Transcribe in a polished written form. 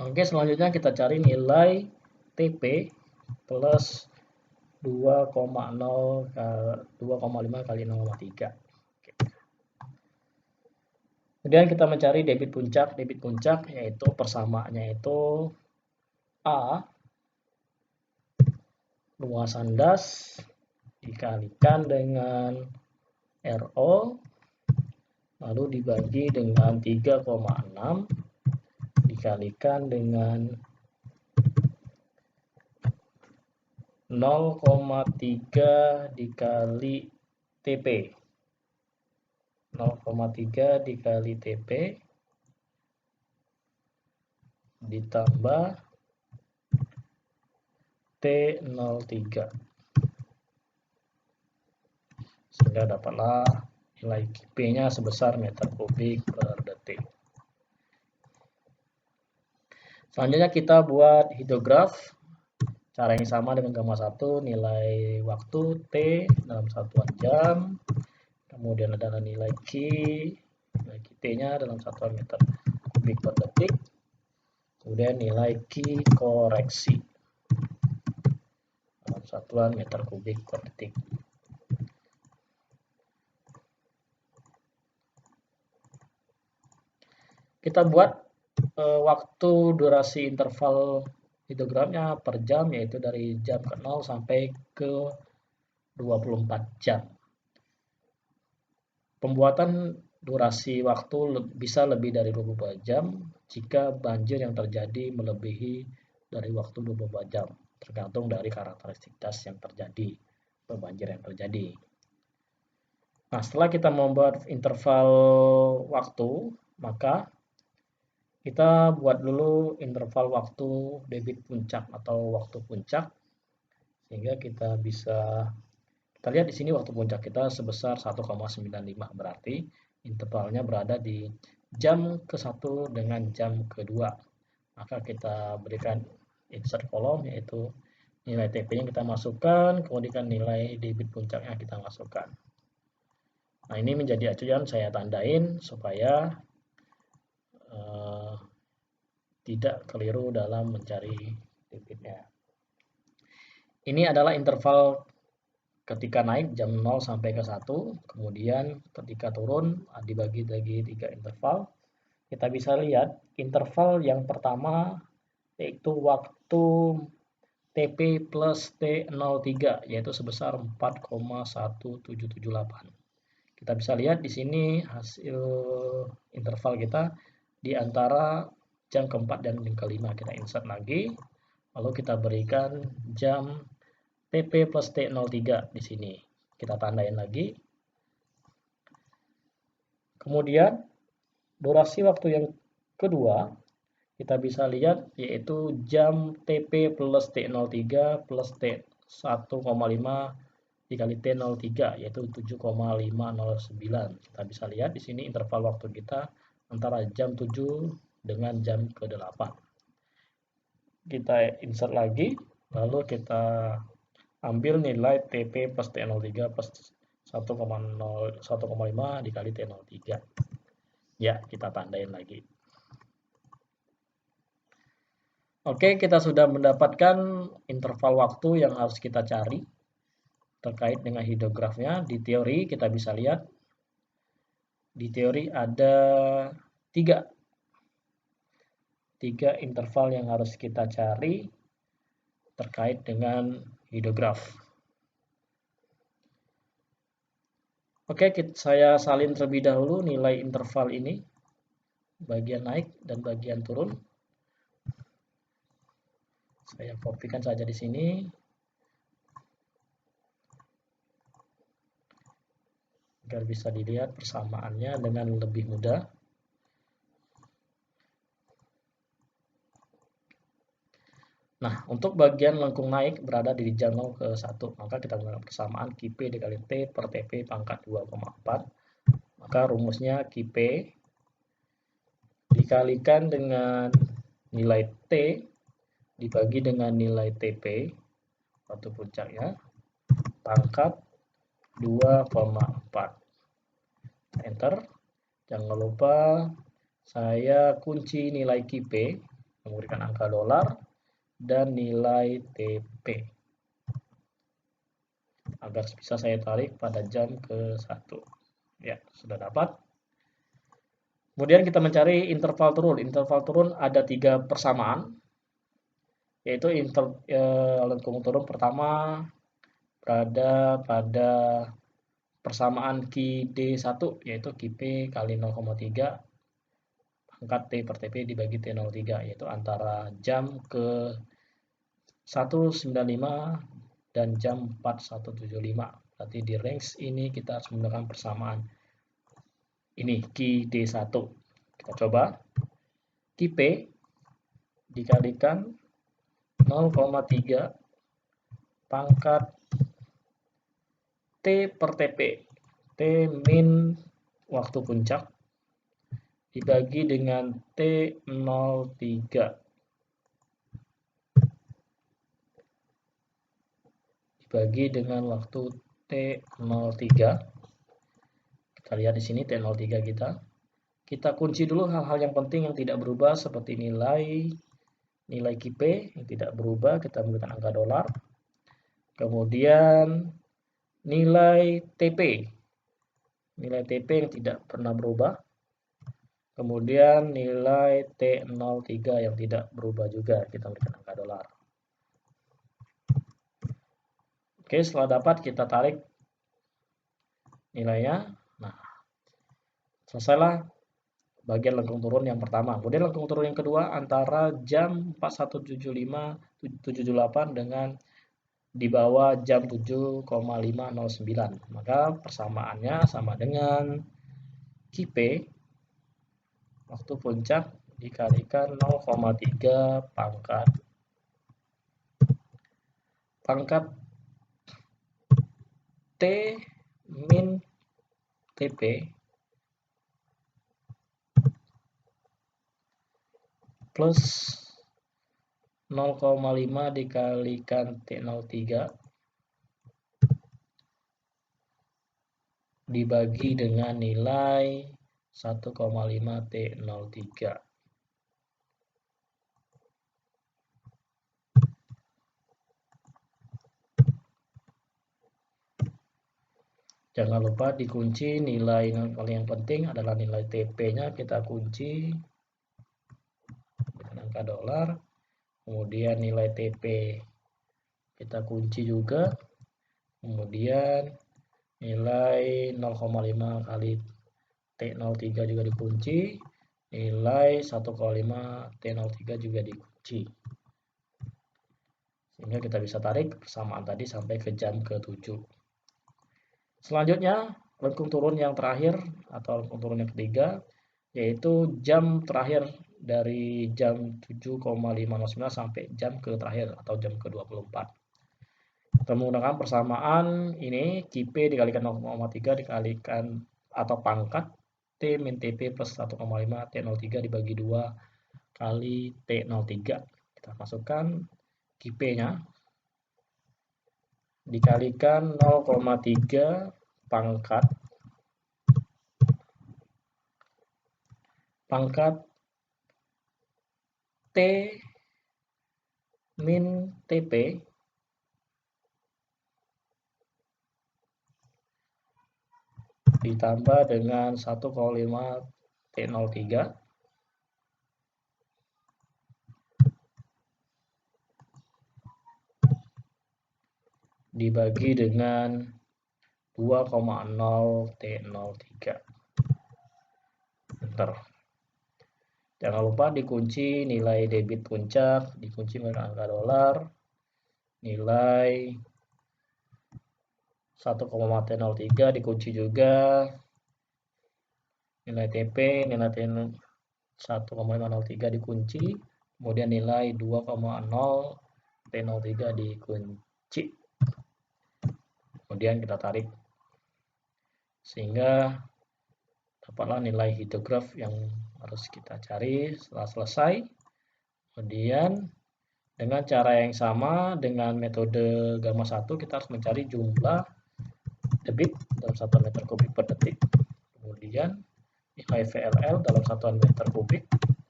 Oke, selanjutnya kita cari nilai TP plus 2,5 kali 0,3. Kemudian kita mencari debit puncak. Debit puncak yaitu persamaannya itu A luasan gas dikalikan dengan RO lalu dibagi dengan 3,6 dikalikan dengan 0,3 dikali TP. 0,3 dikali TP ditambah T03 sehingga dapatlah nilai P-nya sebesar meter kubik per detik. Selanjutnya kita buat hidrograf. Cara yang sama dengan gamma 1, nilai waktu T dalam satuan jam, kemudian adalah nilai T-nya dalam satuan meter kubik per detik, kemudian nilai Q koreksi dalam satuan meter kubik per detik. Kita buat waktu durasi interval hidrogramnya per jam, yaitu dari jam ke 0 sampai ke 24 jam. Pembuatan durasi waktu bisa lebih dari 24 jam jika banjir yang terjadi melebihi dari waktu 24 jam, tergantung dari karakteristik das yang terjadi, banjir yang terjadi. Nah, setelah kita membuat interval waktu, maka kita buat dulu interval waktu debit puncak atau waktu puncak, sehingga kita bisa, kita lihat di sini waktu puncak kita sebesar 1,95, berarti intervalnya berada di jam ke-1 dengan jam ke-2. Maka kita berikan insert kolom, yaitu nilai TP yang kita masukkan, kemudian nilai debit puncaknya kita masukkan. Nah, ini menjadi acuan saya tandain supaya tidak keliru dalam mencari debitnya. Ini adalah interval ketika naik jam 0 sampai ke 1, kemudian ketika turun dibagi 3 interval. Kita bisa lihat interval yang pertama yaitu waktu TP plus T03 yaitu sebesar 4,1778. Kita bisa lihat di sini hasil interval kita di antara jam keempat dan jam kelima. Kita insert lagi, lalu kita berikan jam TP plus T03 di sini. Kita tandain lagi. Kemudian durasi waktu yang kedua kita bisa lihat yaitu jam TP plus T03 plus T1,5 dikali T03 yaitu 7,509. Kita bisa lihat di sini interval waktu kita antara jam 7 dengan jam ke-8. Kita insert lagi, lalu kita ambil nilai TP plus T03 plus 1,5 dikali T03. Ya, kita tandain lagi. Oke, kita sudah mendapatkan interval waktu yang harus kita cari terkait dengan hidrografnya. Di teori kita bisa lihat, di teori ada tiga interval yang harus kita cari terkait dengan hidrograf. Oke, saya salin terlebih dahulu nilai interval ini, bagian naik dan bagian turun. Saya kopikan saja di sini. Agar bisa dilihat persamaannya dengan lebih mudah. Nah, untuk bagian lengkung naik berada di jam 0 ke 1, maka kita menggunakan persamaan QP dikali T per TP pangkat 2,4. Maka rumusnya QP dikalikan dengan nilai T dibagi dengan nilai TP, waktu puncaknya, pangkat 2,4. Enter. Jangan lupa saya kunci nilai QP memberikan angka dolar dan nilai TP agar bisa saya tarik pada jam ke-1. Ya, sudah dapat. Kemudian kita mencari interval turun. Interval turun ada 3 persamaan, yaitu lengkung turun pertama berada pada persamaan QD1, yaitu QP kali 0,3 pangkat T per TP dibagi T03, yaitu antara jam ke 1.95 dan jam 4.175. Berarti di range ini kita harus menggunakan persamaan ini QD1. Kita coba. QP dikalikan 0,3 pangkat T per TP. T min waktu puncak dibagi dengan T03 dibagi dengan waktu T03. Kita lihat di sini T03 kita kunci dulu hal-hal yang penting yang tidak berubah, seperti nilai QP yang tidak berubah, kita menggunakan angka dolar. Kemudian nilai TP yang tidak pernah berubah. Kemudian nilai T03 yang tidak berubah juga, kita berikan angka dolar. Oke, setelah dapat kita tarik nilainya. Nah, selesailah bagian lengkung turun yang pertama. Kemudian lengkung turun yang kedua antara jam 4175.78 dengan di bawah jam 7,509. Maka persamaannya sama dengan QP waktu puncak dikalikan 0,3 pangkat T min TP plus 0,5 dikalikan T03 dibagi dengan nilai 1,5 T03. Jangan lupa dikunci nilai yang paling penting adalah nilai TP-nya, kita kunci dengan angka dolar. Kemudian nilai TP kita kunci juga. Kemudian nilai 0,5 kali T03 juga dikunci. Nilai 1,5 T03 juga dikunci. Sehingga kita bisa tarik persamaan tadi sampai ke jam ke-7. Selanjutnya, lengkung turun yang terakhir atau lengkung turun yang ketiga, yaitu jam terakhir dari jam 7,509 sampai jam ke terakhir atau jam ke-24. Kita menggunakan persamaan ini, QP dikalikan 0,3 dikalikan atau pangkat T min TP plus 1,5 T03 dibagi 2 kali T03. Kita masukkan QP-nya dikalikan 0,3 pangkat T min TP ditambah dengan 1,5 T03 dibagi dengan 2,0 T03. Enter. Jangan lupa dikunci nilai debit puncak, dikunci dengan angka dolar, nilai 1,0 T03 dikunci juga, nilai TP, nilai T 1,503 dikunci, kemudian nilai 2,0 T03 dikunci. Kemudian kita tarik sehingga dapatlah nilai hidrograf yang harus kita cari. Setelah selesai, kemudian dengan cara yang sama dengan metode gamma 1 kita harus mencari jumlah debit dalam satuan meter kubik per detik, kemudian nilai VLL dalam satuan meter kubik,